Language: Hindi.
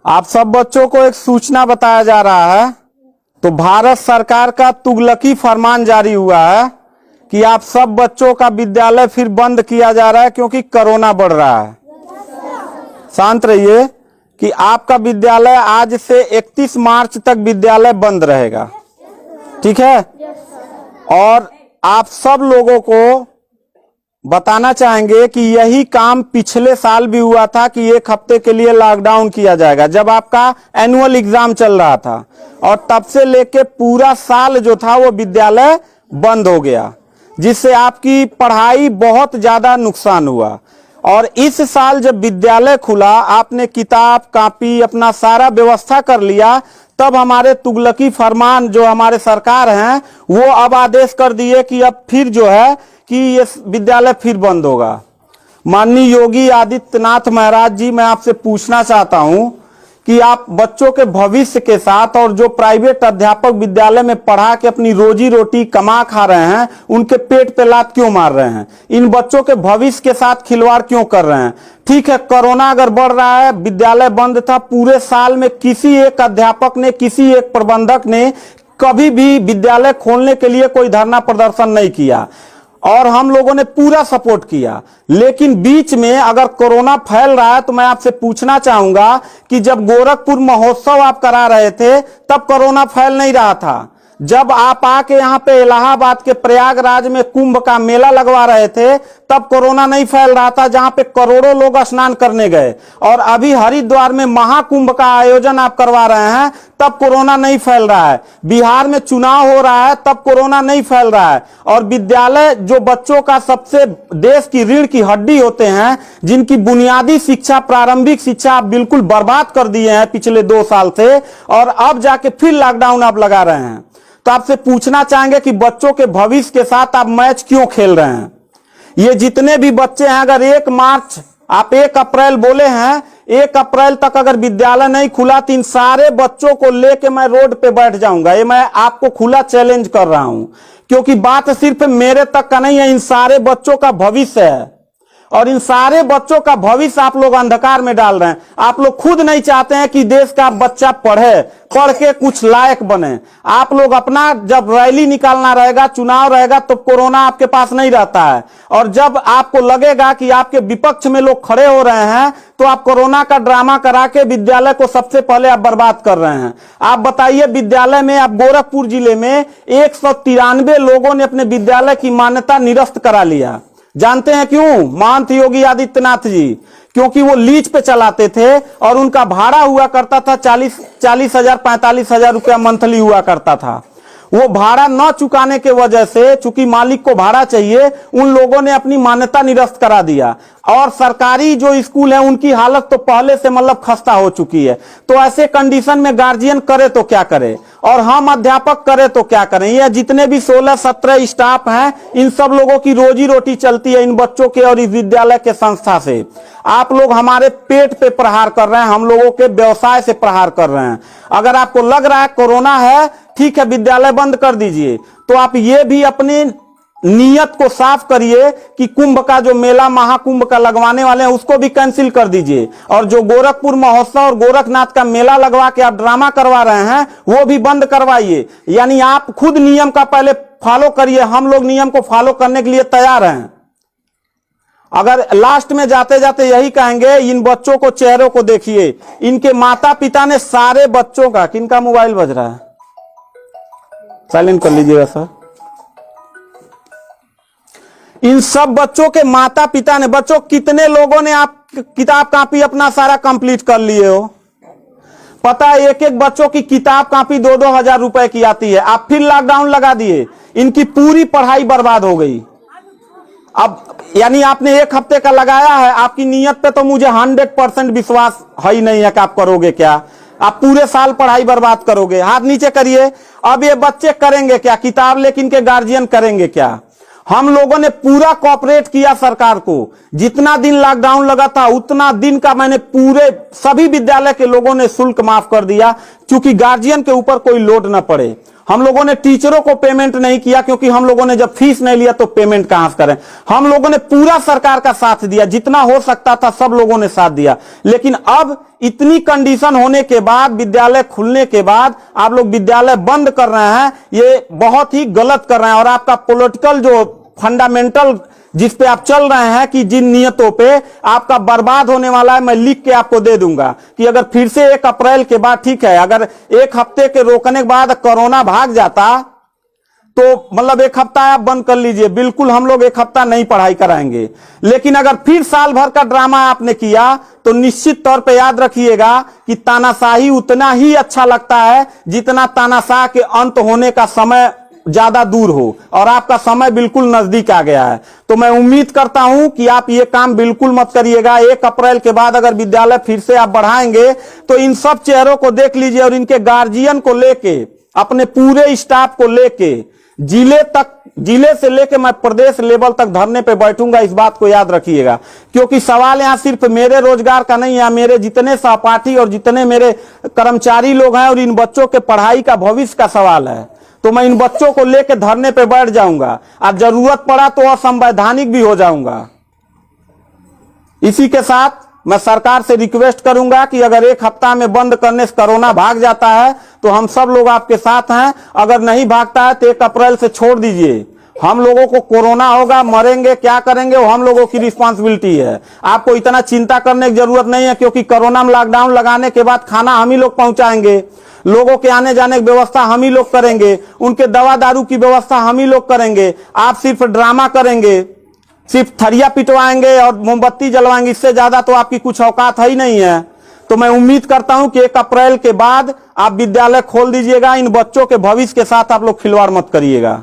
आप सब बच्चों को एक सूचना बताया जा रहा है। तो भारत सरकार का तुगलकी फरमान जारी हुआ है कि आप सब बच्चों का विद्यालय फिर बंद किया जा रहा है क्योंकि कोरोना बढ़ रहा है। शांत रहिए कि आपका विद्यालय आज से 31 मार्च तक विद्यालय बंद रहेगा, ठीक है। और आप सब लोगों को बताना चाहेंगे कि यही काम पिछले साल भी हुआ था कि 1 हफ्ते के लिए लॉकडाउन किया जाएगा जब आपका एनुअल एग्जाम चल रहा था, और तब से लेके पूरा साल जो था वो विद्यालय बंद हो गया, जिससे आपकी पढ़ाई बहुत ज्यादा नुकसान हुआ। और इस साल जब विद्यालय खुला, आपने किताब कॉपी अपना सारा व्यवस्था कर लिया, तब हमारे तुगलकी फरमान जो हमारे सरकार हैं वो अब आदेश कर दिए कि अब फिर जो है कि ये विद्यालय फिर बंद होगा। माननीय योगी आदित्यनाथ महाराज जी, मैं आपसे पूछना चाहता हूं कि आप बच्चों के भविष्य के साथ और जो प्राइवेट अध्यापक विद्यालय में पढ़ा के अपनी रोजी रोटी कमा खा रहे हैं, उनके पेट पे लात क्यों मार रहे हैं? इन बच्चों के भविष्य के साथ खिलवाड़ क्यों कर रहे हैं? ठीक है, कोरोना अगर बढ़ रहा है, विद्यालय बंद था, पूरे साल में किसी एक अध्यापक ने, किसी एक प्रबंधक ने कभी भी विद्यालय खोलने के लिए कोई धरना प्रदर्शन नहीं किया और हम लोगों ने पूरा सपोर्ट किया। लेकिन बीच में अगर कोरोना फैल रहा है तो मैं आपसे पूछना चाहूंगा कि जब गोरखपुर महोत्सव आप करा रहे थे तब कोरोना फैल नहीं रहा था। जब आप आके यहाँ पे इलाहाबाद के प्रयागराज में कुंभ का मेला लगवा रहे थे तब कोरोना नहीं फैल रहा था, जहां पे करोड़ों लोग स्नान करने गए। और अभी हरिद्वार में महाकुंभ का आयोजन आप करवा रहे हैं तब कोरोना नहीं फैल रहा है। बिहार में चुनाव हो रहा है तब कोरोना नहीं फैल रहा है। और विद्यालय जो बच्चों का सबसे देश की रीढ़ की हड्डी होते हैं, जिनकी बुनियादी शिक्षा, प्रारंभिक शिक्षा आप बिल्कुल बर्बाद कर दिए हैं पिछले 2 साल से, और अब जाके फिर लॉकडाउन आप लगा रहे हैं। तो आपसे पूछना चाहेंगे कि बच्चों के भविष्य के साथ आप मैच क्यों खेल रहे हैं? ये जितने भी बच्चे हैं, अगर 1 मार्च आप 1 अप्रैल बोले हैं, 1 अप्रैल तक अगर विद्यालय नहीं खुला तो इन सारे बच्चों को लेके मैं रोड पे बैठ जाऊंगा। ये मैं आपको खुला चैलेंज कर रहा हूं, क्योंकि बात सिर्फ मेरे तक का नहीं है, इन सारे बच्चों का भविष्य है। और इन सारे बच्चों का भविष्य आप लोग अंधकार में डाल रहे हैं। आप लोग खुद नहीं चाहते हैं कि देश का बच्चा पढ़े, पढ़ के कुछ लायक बने। आप लोग अपना जब रैली निकालना रहेगा, चुनाव रहेगा, तो कोरोना आपके पास नहीं रहता है। और जब आपको लगेगा कि आपके विपक्ष में लोग खड़े हो रहे हैं तो आप कोरोना का ड्रामा करा के विद्यालय को सबसे पहले आप बर्बाद कर रहे हैं। आप बताइए, विद्यालय में आप गोरखपुर जिले में 193 लोगों ने अपने विद्यालय की मान्यता निरस्त करा लिया। जानते हैं क्यों? महंत योगी आदित्यनाथ जी, क्योंकि वो लीज पे चलाते थे और उनका भाड़ा हुआ करता था 40,000 45,000 रुपया मंथली हुआ करता था। वो भाड़ा न चुकाने के वजह से, चूंकि मालिक को भाड़ा चाहिए, उन लोगों ने अपनी मान्यता निरस्त करा दिया। और सरकारी जो स्कूल है उनकी हालत तो पहले से मतलब खस्ता हो चुकी है। तो ऐसे कंडीशन में गार्जियन करे तो क्या करे, और हम अध्यापक करे तो क्या करें? ये जितने भी 16-17 स्टाफ हैं, इन सब लोगों की रोजी रोटी चलती है इन बच्चों के और इस विद्यालय के संस्था से। आप लोग हमारे पेट पे प्रहार कर रहे हैं, हम लोगों के व्यवसाय से प्रहार कर रहे हैं। अगर आपको लग रहा है कोरोना है, ठीक है, विद्यालय बंद कर दीजिए, तो आप ये भी अपनी नियत को साफ करिए कि कुंभ का जो मेला, महाकुंभ का लगवाने वाले हैं, उसको भी कैंसिल कर दीजिए। और जो गोरखपुर महोत्सव और गोरखनाथ का मेला लगवा के आप ड्रामा करवा रहे हैं, वो भी बंद करवाइए। यानी आप खुद नियम का पहले फॉलो करिए, हम लोग नियम को फॉलो करने के लिए तैयार हैं। अगर लास्ट में जाते जाते यही कहेंगे, इन बच्चों को, चेहरों को देखिए, इनके माता पिता ने सारे बच्चों का, किनका मोबाइल बज रहा है, साइलेंट कर लीजिएगा सर। इन सब बच्चों के माता पिता ने, बच्चों कितने लोगों ने आप किताब कॉपी अपना सारा कंप्लीट कर लिए हो? पता है, एक एक बच्चों की किताब कॉपी 2-2 हजार रुपए की आती है। आप फिर लॉकडाउन लगा दिए, इनकी पूरी पढ़ाई बर्बाद हो गई। अब यानी आपने 1 हफ्ते का लगाया है, आपकी नीयत पे तो मुझे 100% विश्वास है ही नहीं है कि आप करोगे क्या। आप पूरे साल पढ़ाई बर्बाद करोगे। हाथ नीचे करिए। अब ये बच्चे करेंगे क्या? किताब लेकिन इनके गार्जियन करेंगे क्या? हम लोगों ने पूरा कोऑपरेट किया सरकार को। जितना दिन लॉकडाउन लगा था उतना दिन का मैंने पूरे सभी विद्यालय के लोगों ने शुल्क माफ कर दिया, क्योंकि गार्जियन के ऊपर कोई लोड न पड़े। हम लोगों ने टीचरों को पेमेंट नहीं किया, क्योंकि हम लोगों ने जब फीस नहीं लिया तो पेमेंट कहां से करें। हम लोगों ने पूरा सरकार का साथ दिया, जितना हो सकता था सब लोगों ने साथ दिया। लेकिन अब इतनी कंडीशन होने के बाद, विद्यालय खुलने के बाद आप लोग विद्यालय बंद कर रहे हैं, ये बहुत ही गलत कर रहे हैं। और आपका पॉलिटिकल जो फंडामेंटल जिस पे आप चल रहे हैं, कि जिन नियतों पे आपका बर्बाद होने वाला है, मैं लिख के आपको दे दूंगा कि अगर फिर से 1 अप्रैल के बाद, ठीक है, अगर 1 हफ्ते के रोकने के बाद कोरोना भाग जाता तो मतलब 1 हफ्ता आप बंद कर लीजिए, बिल्कुल हम लोग 1 हफ्ता नहीं पढ़ाई कराएंगे। लेकिन अगर फिर साल भर का ड्रामा आपने किया तो निश्चित तौर पे याद रखिएगा कि तानाशाही उतना ही अच्छा लगता है जितना तानाशाह के अंत होने का समय ज्यादा दूर हो, और आपका समय बिल्कुल नजदीक आ गया है। तो मैं उम्मीद करता हूं कि आप ये काम बिल्कुल मत करिएगा। 1 अप्रैल के बाद अगर विद्यालय फिर से आप बढ़ाएंगे तो इन सब चेहरों को देख लीजिए, और इनके गार्जियन को लेके, अपने पूरे स्टाफ को लेके, जिले से लेके मैं प्रदेश लेवल तक धरने पे बैठूंगा, इस बात को याद रखिएगा। क्योंकि सवाल यहां सिर्फ मेरे रोजगार का नहीं है, मेरे जितने सहपाठी और जितने मेरे कर्मचारी लोग हैं और इन बच्चों के पढ़ाई का भविष्य का सवाल है। तो मैं इन बच्चों को लेकर धरने पे बैठ जाऊंगा, और जरूरत पड़ा तो असंवैधानिक भी हो जाऊंगा। इसी के साथ मैं सरकार से रिक्वेस्ट करूंगा कि अगर 1 हफ्ता में बंद करने से कोरोना भाग जाता है तो हम सब लोग आपके साथ हैं। अगर नहीं भागता है तो 1 अप्रैल से छोड़ दीजिए। हम लोगों को कोरोना होगा, मरेंगे, क्या करेंगे वो हम लोगों की रिस्पांसिबिलिटी है। आपको इतना चिंता करने की जरूरत नहीं है, क्योंकि कोरोना में लॉकडाउन लगाने के बाद खाना हम ही लोग पहुंचाएंगे, लोगों के आने जाने की व्यवस्था हम ही लोग करेंगे, उनके दवा दारू की व्यवस्था हम ही लोग करेंगे। आप सिर्फ ड्रामा करेंगे, सिर्फ थरिया पिटवाएंगे और मोमबत्ती जलवाएंगे, इससे ज्यादा तो आपकी कुछ औकात है ही नहीं है। तो मैं उम्मीद करता हूं कि 1 अप्रैल के बाद आप विद्यालय खोल दीजिएगा। इन बच्चों के भविष्य के साथ आप लोग खिलवाड़ मत करिएगा।